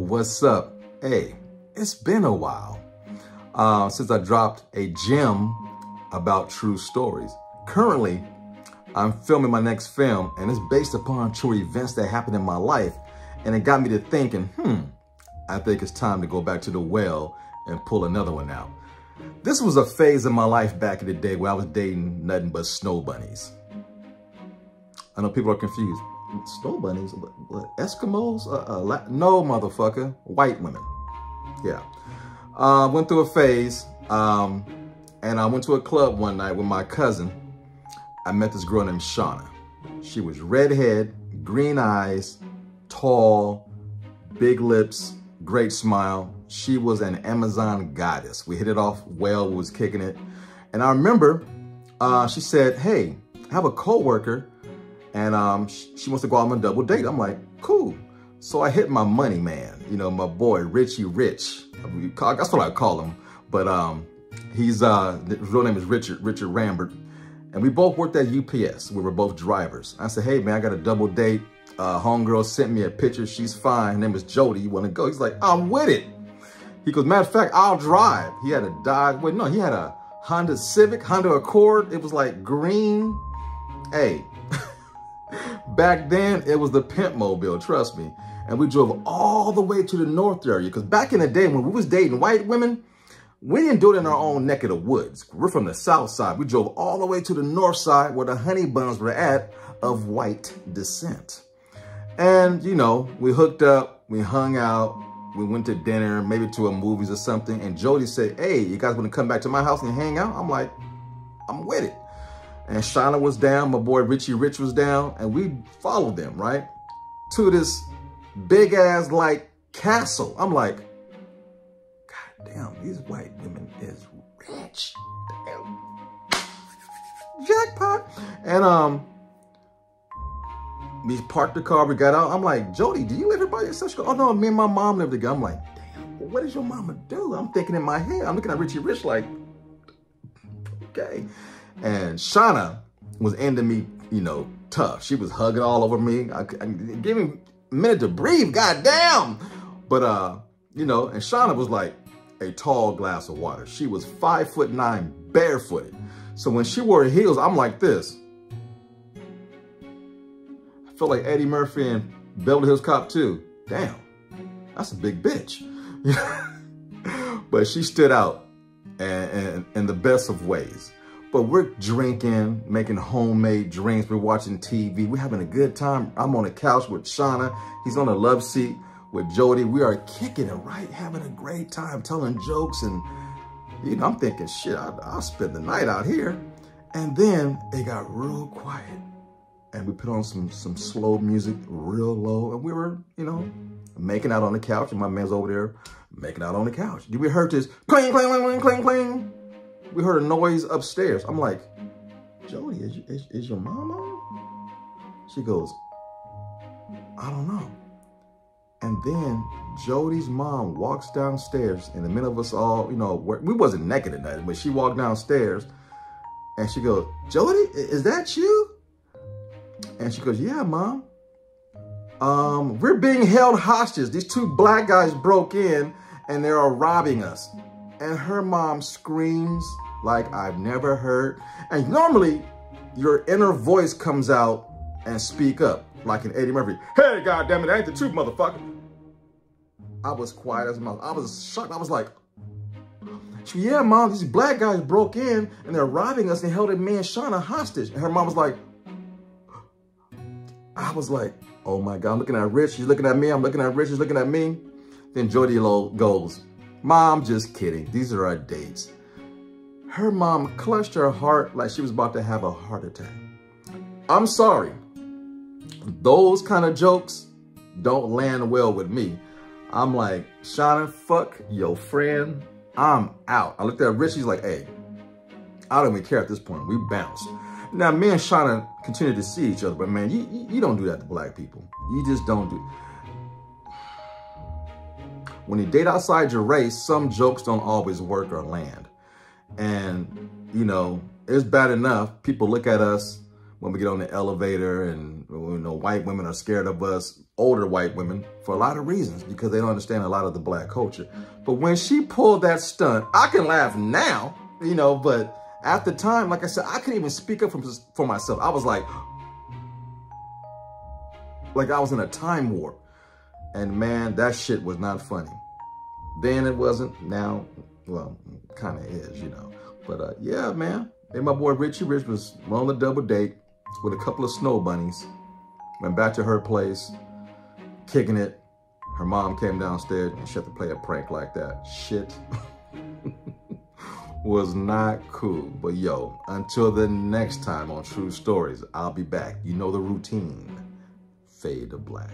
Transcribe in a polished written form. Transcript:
What's up? Hey, it's been a while since I dropped a gem about true stories. Currently, I'm filming my next film, and it's based upon true events that happened in my life. And it got me to thinking, I think it's time to go back to the well and pull another one out. This was a phase in my life back in the day where I was dating nothing but snow bunnies. I know people are confused. Snow bunnies? What, Eskimos? No, motherfucker. White women. Yeah. Went through a phase, and I went to a club one night with my cousin. I met this girl named Shauna. She was redhead, green eyes, tall, big lips, great smile. She was an Amazon goddess. We hit it off well, we was kicking it. And I remember she said, hey, I have a coworker and she wants to go out on a double date. I'm like, cool. So I hit my money man, you know, my boy, Richie Rich. That's what I call him. But his real name is Richard Rambert. And we both worked at UPS. We were both drivers. I said, hey man, I got a double date. Homegirl sent me a picture. She's fine. Her name is Jody. You want to go? He's like, I'm with it. He goes, matter of fact, I'll drive. He had a Dodge. Wait, no, he had a Honda Civic, Honda Accord. It was like green. Hey, back then it was the pimp mobile, trust me. And we drove all the way to the north area. Because back in the day when we was dating white women, we didn't do it in our own neck of the woods. We're from the south side. We drove all the way to the north side where the honey buns were at of white descent. And, you know, we hooked up, we hung out, we went to dinner, maybe to a movies or something. And Jody said, hey, you guys want to come back to my house and hang out? I'm like, I'm with it. And Shauna was down, my boy Richie Rich was down, and we followed them, right? To this big ass like castle. I'm like, God damn, these white women is rich. Damn. Jackpot. And we parked the car, we got out. I'm like, Jody, do you live here by yourself? She goes, oh no, me and my mom live together. I'm like, damn, well, what does your mama do? I'm thinking in my head, I'm looking at Richie Rich like, okay. And Shauna was into me, you know, tough. She was hugging all over me. I gave me a minute to breathe, goddamn. But, you know, and Shauna was like a tall glass of water. She was 5'9", barefooted. So when she wore heels, I'm like this. I felt like Eddie Murphy and Beverly Hills Cop 2. Damn, that's a big bitch. But she stood out and in the best of ways. But we're drinking, making homemade drinks. We're watching TV. We're having a good time. I'm on the couch with Shauna. He's on the love seat with Jody. We are kicking it, right? Having a great time, telling jokes. And, you know, I'm thinking, shit, I'll spend the night out here. And then it got real quiet. And we put on some slow music, real low. And we were, you know, making out on the couch. And my man's over there making out on the couch. We heard this cling, cling, cling, cling, cling. We heard a noise upstairs. I'm like, Jody, is your mom on? She goes, I don't know. And then Jody's mom walks downstairs in the middle of us all, you know, we wasn't naked or nothing, but she walked downstairs and she goes, Jody, is that you? And she goes, yeah, mom. We're being held hostage. These two black guys broke in and they are robbing us. And her mom screams like I've never heard. And normally your inner voice comes out and speak up like an Eddie Murphy. Hey, goddammit, that ain't the truth, motherfucker. I was quiet as a mouse. I was shocked. I was like, yeah, mom, these black guys broke in and they're robbing us and held me and Shauna hostage. And her mom was like, I was like, oh my God, I'm looking at Rich. She's looking at me. I'm looking at Rich. She's looking at me. Then Jody goes, Mom, just kidding. These are our dates. Her mom clutched her heart like she was about to have a heart attack. I'm sorry. Those kind of jokes don't land well with me. I'm like, Shauna, fuck your friend. I'm out. I looked at Rich. She's like, hey, I don't even care at this point. We bounced. Now, me and Shauna continue to see each other, but man, you don't do that to black people. You just don't do. When you date outside your race, some jokes don't always work or land. And, you know, it's bad enough. People look at us when we get on the elevator and, you know, white women are scared of us. older white women for a lot of reasons because they don't understand a lot of the black culture. But when she pulled that stunt, I can laugh now, you know, but at the time, like I said, I couldn't even speak up for myself. I was like I was in a time warp. And man, that shit was not funny. Then it wasn't, now, well, kind of is, you know. But yeah, man, and my boy Richie Rich was on the double date with a couple of snow bunnies. Went back to her place, kicking it. Her mom came downstairs and she had to play a prank like that. Shit was not cool. But yo, until the next time on True Stories, I'll be back. You know the routine. Fade to black.